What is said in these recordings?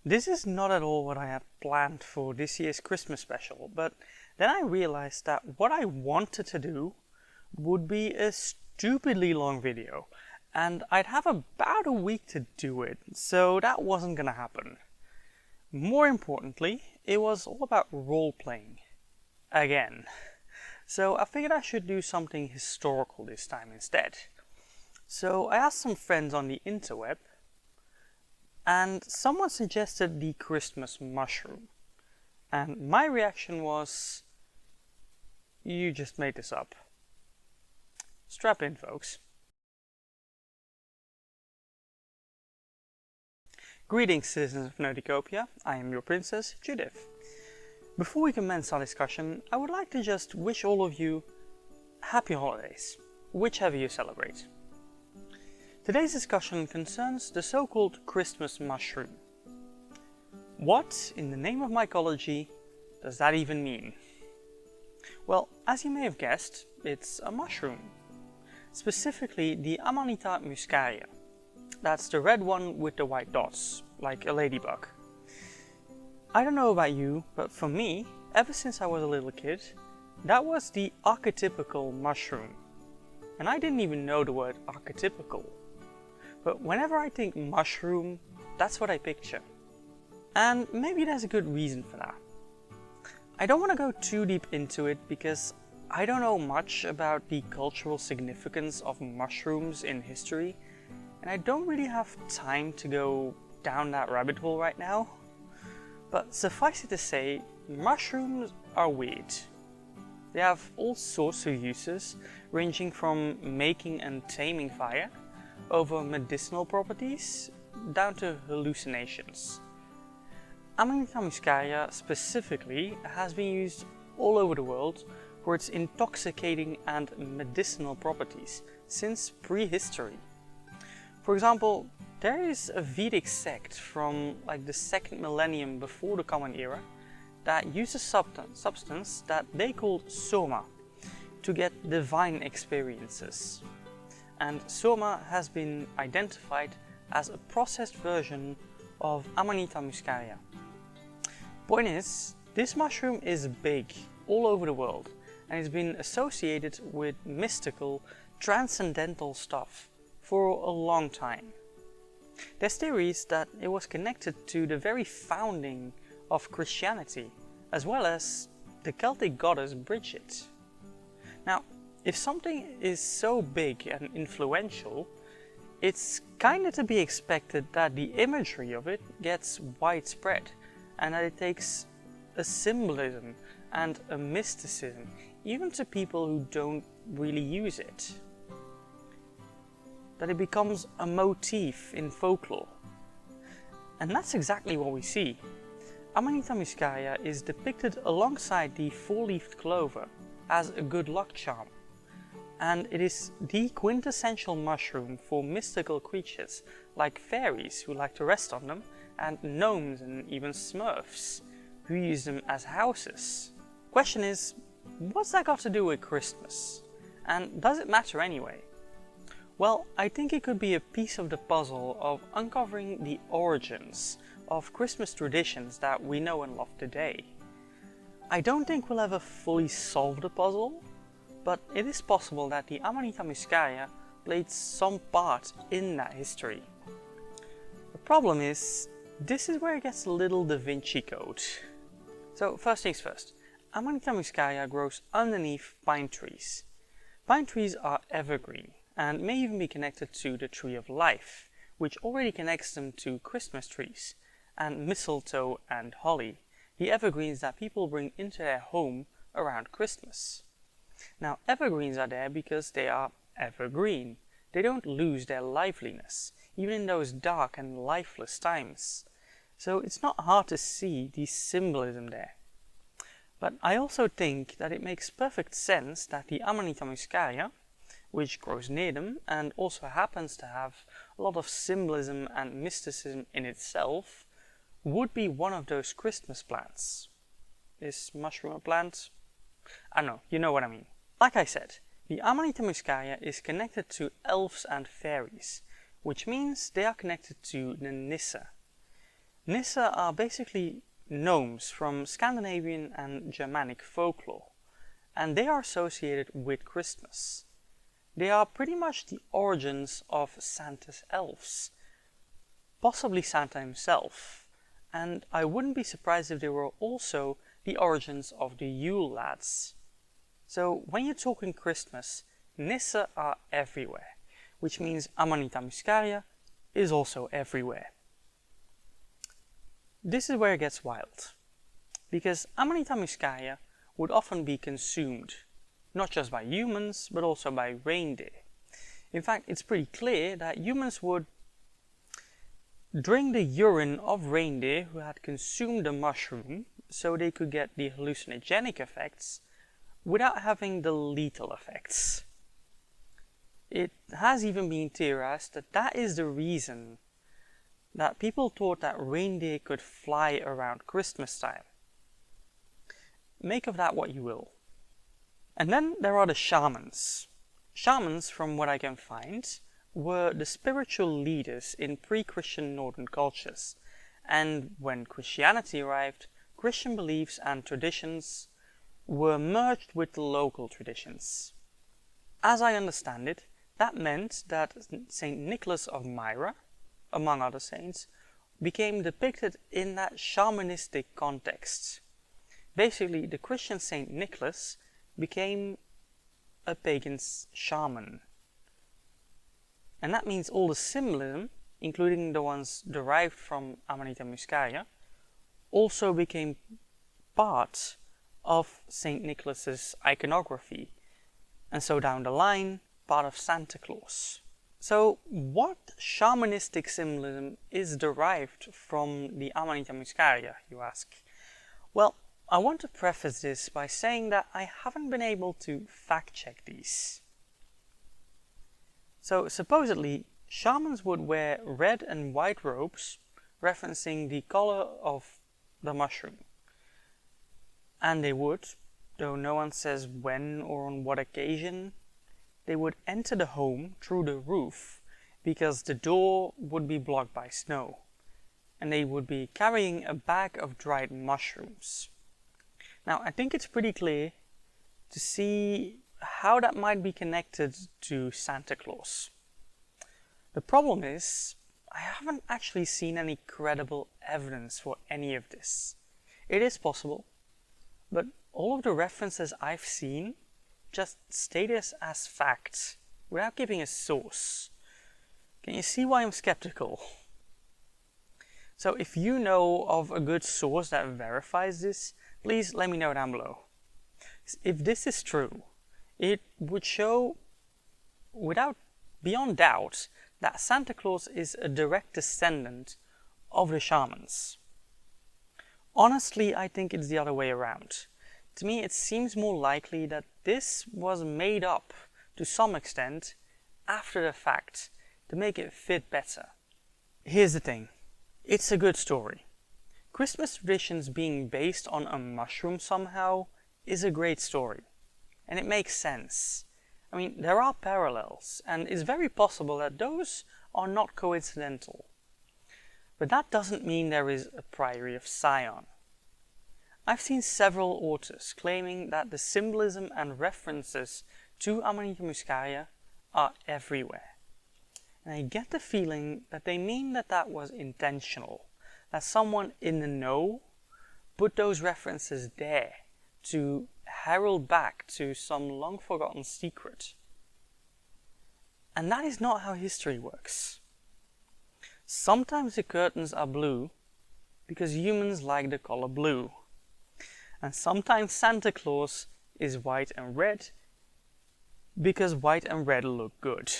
This is not at all what I had planned for this year's Christmas special, but then I realized that what I wanted to do would be a stupidly long video, and I'd have about a week to do it, so that wasn't gonna happen. More importantly, it was all about role-playing. Again. So I figured I should do something historical this time instead. So I asked some friends on the interweb, and someone suggested the Christmas mushroom. And my reaction was, you just made this up. Strap in, folks. Greetings, citizens of Nerdicopia. I am your princess, Judith. Before we commence our discussion, I would like to just wish all of you happy holidays, whichever you celebrate. Today's discussion concerns the so-called Christmas mushroom. What, in the name of mycology, does that even mean? Well, as you may have guessed, it's a mushroom. Specifically the Amanita muscaria. That's the red one with the white dots, like a ladybug. I don't know about you, but for me, ever since I was a little kid, that was the archetypical mushroom. And I didn't even know the word archetypical. But whenever I think mushroom, that's what I picture. And maybe there's a good reason for that. I don't want to go too deep into it because I don't know much about the cultural significance of mushrooms in history, and I don't really have time to go down that rabbit hole right now. But suffice it to say, mushrooms are weird. They have all sorts of uses, ranging from making and taming fire, over medicinal properties, down to hallucinations. Amanita muscaria specifically has been used all over the world for its intoxicating and medicinal properties since prehistory. For example, there is a Vedic sect from like the 2nd millennium before the Common Era that uses substance that they called soma to get divine experiences. And soma has been identified as a processed version of Amanita muscaria. Point is, this mushroom is big all over the world and has been associated with mystical, transcendental stuff for a long time. There's theories that it was connected to the very founding of Christianity, as well as the Celtic goddess Bridget. Now, if something is so big and influential, it's kinda to be expected that the imagery of it gets widespread and that it takes a symbolism and a mysticism, even to people who don't really use it. That it becomes a motif in folklore. And that's exactly what we see. Amanita muscaria is depicted alongside the four-leafed clover as a good luck charm. And it is the quintessential mushroom for mystical creatures like fairies who like to rest on them, and gnomes and even smurfs who use them as houses. Question is, what's that got to do with Christmas? And does it matter anyway? Well, I think it could be a piece of the puzzle of uncovering the origins of Christmas traditions that we know and love today. I don't think we'll ever fully solve the puzzle, but it is possible that the Amanita muscaria played some part in that history. The problem is, this is where it gets a little Da Vinci Code. So first things first, Amanita muscaria grows underneath pine trees. Pine trees are evergreen and may even be connected to the tree of life, which already connects them to Christmas trees, and mistletoe and holly, the evergreens that people bring into their home around Christmas. Now, evergreens are there because they are evergreen. They don't lose their liveliness, even in those dark and lifeless times. So it's not hard to see the symbolism there. But I also think that it makes perfect sense that the Amanita muscaria, which grows near them and also happens to have a lot of symbolism and mysticism in itself, would be one of those Christmas plants. Is mushroom a plant? I don't know, you know what I mean. Like I said, the Amanita muscaria is connected to elves and fairies, which means they are connected to the Nissa. Nissa are basically gnomes from Scandinavian and Germanic folklore, and they are associated with Christmas. They are pretty much the origins of Santa's elves, possibly Santa himself, and I wouldn't be surprised if they were also the origins of the Yule lads. So when you're talking Christmas, Nissa are everywhere, which means Amanita muscaria is also everywhere. This is where it gets wild, because Amanita muscaria would often be consumed, not just by humans, but also by reindeer. In fact, it's pretty clear that humans would drink the urine of reindeer who had consumed the mushroom so they could get the hallucinogenic effects without having the lethal effects. It has even been theorized that that is the reason that people thought that reindeer could fly around Christmas time. Make of that what you will. And then there are the shamans. Shamans, from what I can find, were the spiritual leaders in pre-Christian northern cultures, and when Christianity arrived, Christian beliefs and traditions were merged with the local traditions. As I understand it, that meant that Saint Nicholas of Myra, among other saints, became depicted in that shamanistic context. Basically, the Christian Saint Nicholas became a pagan shaman. And that means all the symbolism, including the ones derived from Amanita muscaria, also became part of Saint Nicholas's iconography, and so down the line, part of Santa Claus. So what shamanistic symbolism is derived from the Amanita muscaria, you ask? Well, I want to preface this by saying that I haven't been able to fact check these. So supposedly, shamans would wear red and white robes, referencing the color of the mushroom. And they would, though no one says when or on what occasion, they would enter the home through the roof because the door would be blocked by snow, and they would be carrying a bag of dried mushrooms. Now, I think it's pretty clear to see how that might be connected to Santa Claus. The problem is, I haven't actually seen any credible evidence for any of this. It is possible, but all of the references I've seen just state this as fact, without giving a source. Can you see why I'm skeptical? So if you know of a good source that verifies this, please let me know down below. If this is true, it would show, beyond doubt, that Santa Claus is a direct descendant of the shamans. Honestly, I think it's the other way around. To me, it seems more likely that this was made up, to some extent, after the fact, to make it fit better. Here's the thing. It's a good story. Christmas traditions being based on a mushroom somehow is a great story. And it makes sense. I mean, there are parallels, and it's very possible that those are not coincidental. But that doesn't mean there is a priory of Sion. I've seen several authors claiming that the symbolism and references to Amanita muscaria are everywhere. And I get the feeling that they mean that that was intentional, that someone in the know put those references there to herald back to some long-forgotten secret. And that is not how history works. Sometimes the curtains are blue because humans like the color blue. And sometimes Santa Claus is white and red because white and red look good.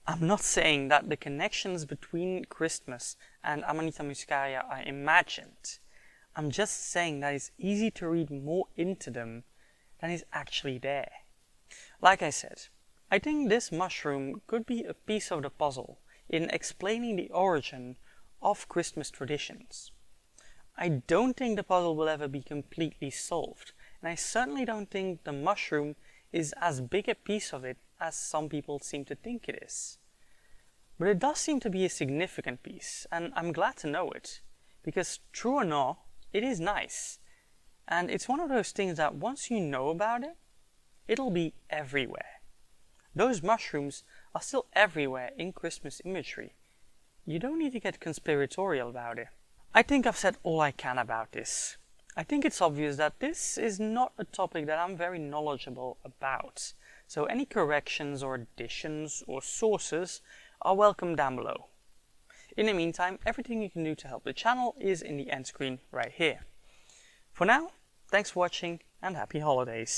I'm not saying that the connections between Christmas and Amanita muscaria are imagined. I'm just saying that it's easy to read more into them than is actually there. Like I said, I think this mushroom could be a piece of the puzzle in explaining the origin of Christmas traditions. I don't think the puzzle will ever be completely solved, and I certainly don't think the mushroom is as big a piece of it as some people seem to think it is. But it does seem to be a significant piece, and I'm glad to know it, because true or not, it is nice. And it's one of those things that once you know about it, it'll be everywhere. Those mushrooms are still everywhere in Christmas imagery. You don't need to get conspiratorial about it. I think I've said all I can about this. I think it's obvious that this is not a topic that I'm very knowledgeable about, so any corrections or additions or sources are welcome down below. In the meantime, everything you can do to help the channel is in the end screen right here. For now, thanks for watching and happy holidays!